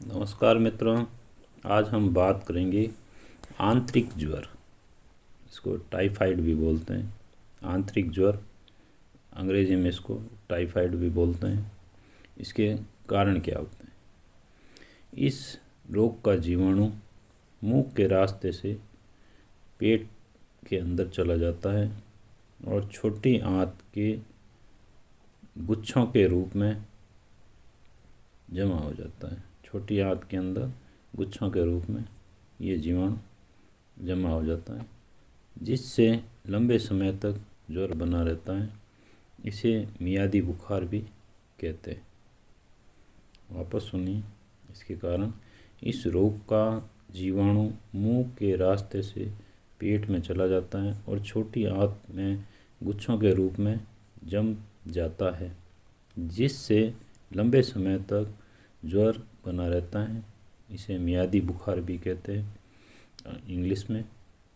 नमस्कार मित्रों। आज हम बात करेंगे आंतरिक ज्वर। इसको टाइफाइड भी बोलते हैं। आंतरिक ज्वर, अंग्रेजी में इसको टाइफाइड भी बोलते हैं। इसके कारण क्या होते हैं? इस रोग का जीवाणु मुंह के रास्ते से पेट के अंदर चला जाता है और छोटी आंत के गुच्छों के रूप में जमा हो जाता है। छोटी आंत के अंदर गुच्छों के रूप में ये जीवाणु जमा हो जाता है, जिससे लंबे समय तक ज्वर बना रहता है। इसे मियादी बुखार भी कहते हैं। वापस सुनिए इसके कारण। इस रोग का जीवाणु मुंह के रास्ते से पेट में चला जाता है और छोटी आंत में गुच्छों के रूप में जम जाता है, जिससे लंबे समय तक ज्वर बना रहता है। इसे मियादी बुखार भी कहते हैं, इंग्लिश में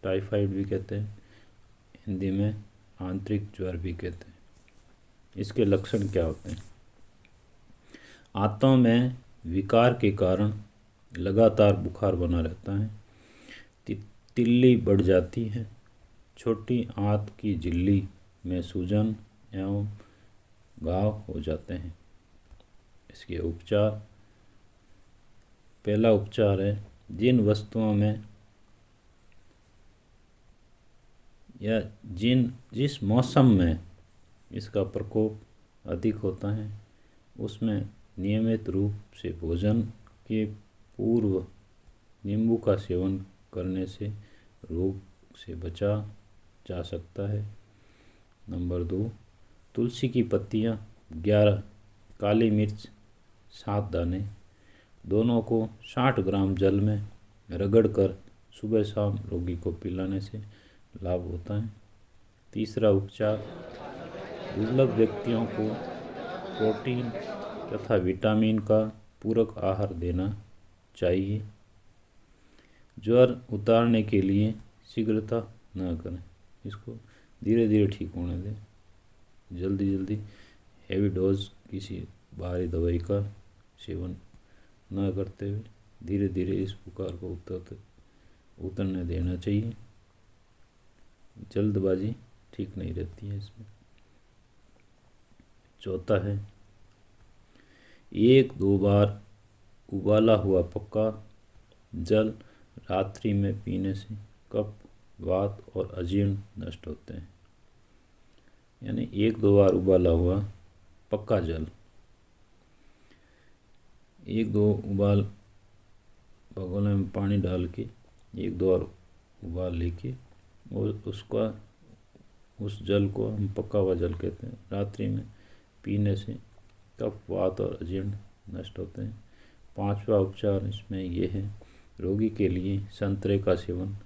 टाइफाइड भी कहते हैं, हिंदी में आंतरिक ज्वर भी कहते हैं। इसके लक्षण क्या होते हैं? आंतों में विकार के कारण लगातार बुखार बना रहता है। तिल्ली बढ़ जाती है। छोटी आंत की झिल्ली में सूजन एवं घाव हो जाते हैं। इसके उपचार: पहला उपचार है, जिन वस्तुओं में या जिस मौसम में इसका प्रकोप अधिक होता है उसमें नियमित रूप से भोजन के पूर्व नींबू का सेवन करने से रोग से बचा जा सकता है। नंबर 2, तुलसी की पत्तियाँ 11, काली मिर्च 7 दाने, दोनों को 60 ग्राम जल में रगड़कर सुबह शाम रोगी को पिलाने से लाभ होता है। तीसरा उपचार, दुर्लभ व्यक्तियों को प्रोटीन तथा विटामिन का पूरक आहार देना चाहिए। ज्वर उतारने के लिए शीघ्रता न करें, इसको धीरे धीरे ठीक होने दें। जल्दी हैवी डोज किसी भारी दवाई का सेवन न करते हुए धीरे धीरे इस बुखार को उतरने देना चाहिए। जल्दबाजी ठीक नहीं रहती है इसमें। चौथा है, 1-2 बार उबाला हुआ पक्का जल रात्रि में पीने से कफ, वात और अजीर्ण नष्ट होते हैं। यानी 1-2 बार उबाला हुआ पक्का जल, 1-2 उबाल भगोने में पानी डाल के 1-2 बार उबाल लेके और उस जल को हम पका हुआ जल कहते हैं, रात्रि में पीने से कफ, वात और अजीर्ण नष्ट होते हैं। 5वां उपचार इसमें यह है, रोगी के लिए संतरे का सेवन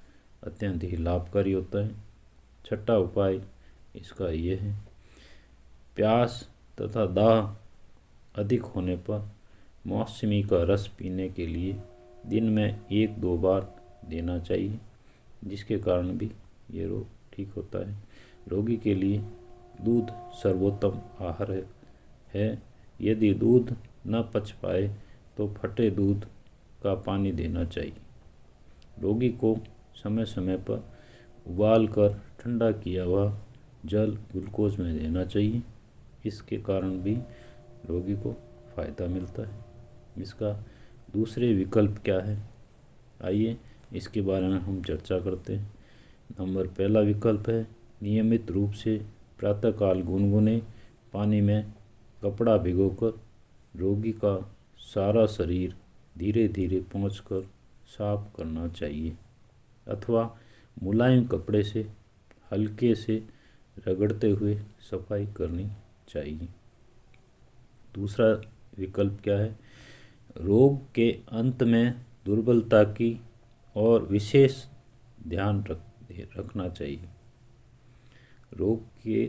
अत्यंत ही लाभकारी होता है। 6वां उपाय इसका यह है, प्यास तथा दाह अधिक होने पर मौसमी का रस पीने के लिए दिन में 1-2 बार देना चाहिए, जिसके कारण भी ये रोग ठीक होता है। रोगी के लिए दूध सर्वोत्तम आहार है। यदि दूध न पच पाए तो फटे दूध का पानी देना चाहिए। रोगी को समय समय पर उबाल कर ठंडा किया हुआ जल ग्लूकोज में देना चाहिए। इसके कारण भी रोगी को फ़ायदा मिलता है। इसका दूसरे विकल्प क्या है, आइए इसके बारे में हम चर्चा करते हैं। पहला विकल्प है, नियमित रूप से प्रातःकाल गुनगुने पानी में कपड़ा भिगोकर रोगी का सारा शरीर धीरे धीरे पोंछकर साफ करना चाहिए, अथवा मुलायम कपड़े से हल्के से रगड़ते हुए सफाई करनी चाहिए। दूसरा विकल्प क्या है, रोग के अंत में दुर्बलता की और विशेष ध्यान रखना चाहिए। रोग के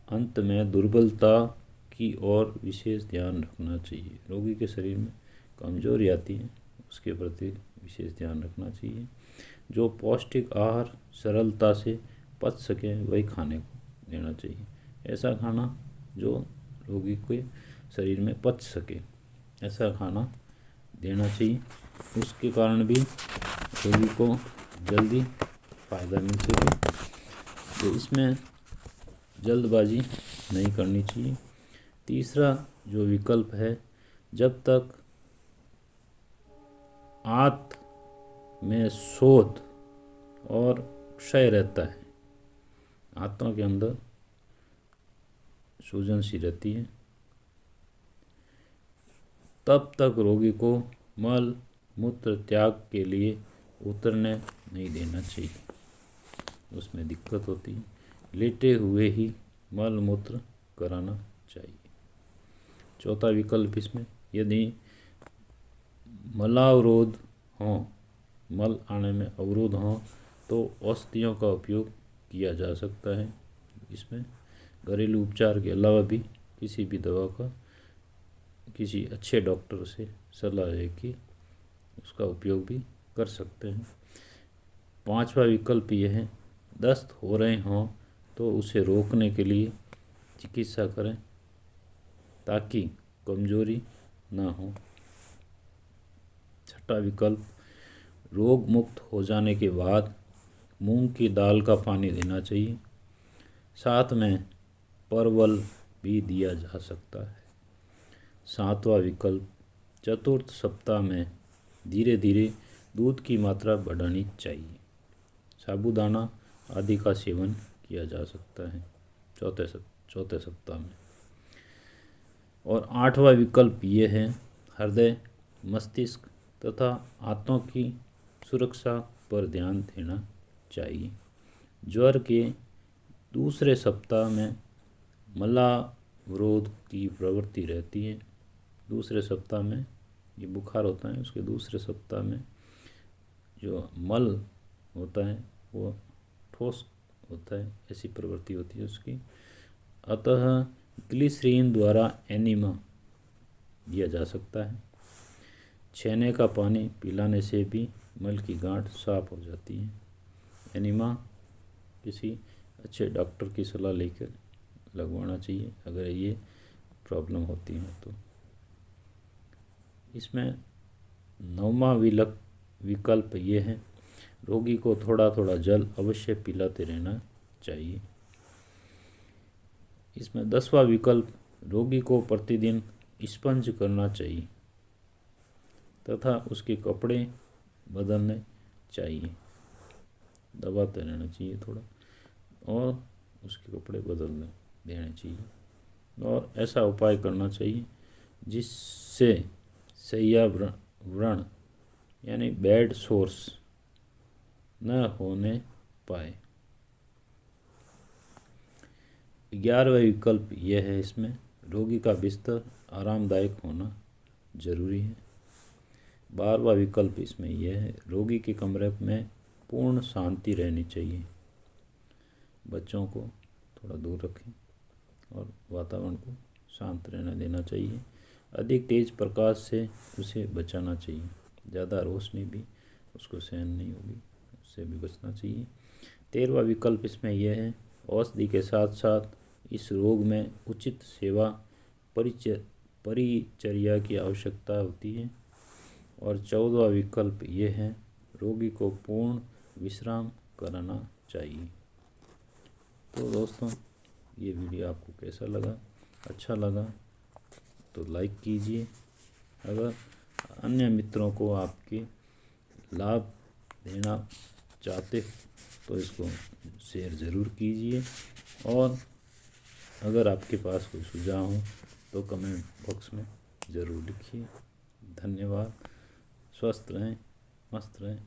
अंत में दुर्बलता की ओर विशेष ध्यान रखना चाहिए। रोगी के शरीर में कमजोरी आती है, उसके प्रति विशेष ध्यान रखना चाहिए। जो पौष्टिक आहार सरलता से पच सके वही खाने को देना चाहिए। ऐसा खाना जो रोगी के शरीर में पच सके, ऐसा खाना देना चाहिए, उसके कारण भी रोगी को जल्दी फ़ायदा मिल सके। तो इसमें जल्दबाजी नहीं करनी चाहिए। तीसरा जो विकल्प है, जब तक आंत में शोथ और क्षय रहता है, आंतों के अंदर सूजन सी रहती है, तब तक रोगी को मल मूत्र त्याग के लिए उतरने नहीं देना चाहिए, उसमें दिक्कत होती है। लेटे हुए ही मल मूत्र कराना चाहिए। चौथा विकल्प इसमें, यदि मलावरोध हो, मल आने में अवरोध हो, तो औषधियों का उपयोग किया जा सकता है। इसमें घरेलू उपचार के अलावा भी किसी भी दवा का किसी अच्छे डॉक्टर से सलाह लेके उसका उपयोग भी कर सकते हैं। पांचवा विकल्प यह है, दस्त हो रहे हों तो उसे रोकने के लिए चिकित्सा करें ताकि कमजोरी ना हो। छठा विकल्प, रोग मुक्त हो जाने के बाद मूंग की दाल का पानी देना चाहिए, साथ में परवल भी दिया जा सकता है। सातवां विकल्प, चतुर्थ सप्ताह में धीरे धीरे दूध की मात्रा बढ़ानी चाहिए, साबूदाना आदि का सेवन किया जा सकता है चौथे सप्ताह में। और आठवां विकल्प ये है, हृदय, मस्तिष्क तथा आंतों की सुरक्षा पर ध्यान देना चाहिए। ज्वर के दूसरे सप्ताह में मलावरोध की प्रवृत्ति रहती है। दूसरे सप्ताह में ये बुखार होता है, उसके दूसरे सप्ताह में जो मल होता है वो ठोस होता है, ऐसी प्रवृत्ति होती है उसकी। अतः ग्लिसरीन द्वारा एनिमा दिया जा सकता है। छेने का पानी पिलाने से भी मल की गांठ साफ हो जाती है। एनिमा किसी अच्छे डॉक्टर की सलाह लेकर लगवाना चाहिए अगर ये प्रॉब्लम होती है तो। इसमें नौवां विकल्प ये है, रोगी को थोड़ा थोड़ा जल अवश्य पिलाते रहना चाहिए। इसमें 10वां विकल्प, रोगी को प्रतिदिन स्पंज करना चाहिए तथा उसके कपड़े बदलने चाहिए, दबाते रहना चाहिए थोड़ा और उसके कपड़े बदलने देने चाहिए। और ऐसा उपाय करना चाहिए जिससे शैया व्रण यानी बेड सोर्स न होने पाए। 11वां विकल्प यह है, इसमें रोगी का बिस्तर आरामदायक होना जरूरी है। 12वां विकल्प इसमें यह है, रोगी के कमरे में पूर्ण शांति रहनी चाहिए, बच्चों को थोड़ा दूर रखें और वातावरण को शांत रहने देना चाहिए। अधिक तेज प्रकाश से उसे बचाना चाहिए, ज़्यादा रोशनी भी उसको सहन नहीं होगी, उससे भी बचना चाहिए। 13वां विकल्प इसमें यह है, औषधि के साथ साथ इस रोग में उचित सेवा परिचर्या की आवश्यकता होती है। और 14वां विकल्प ये है, रोगी को पूर्ण विश्राम कराना चाहिए। तो दोस्तों, ये वीडियो आपको कैसा लगा? अच्छा लगा तो लाइक कीजिए। अगर अन्य मित्रों को आपके लाभ देना चाहते तो इसको शेयर ज़रूर कीजिए। और अगर आपके पास कोई सुझाव हो तो कमेंट बॉक्स में ज़रूर लिखिए। धन्यवाद। स्वस्थ रहें, मस्त रहें।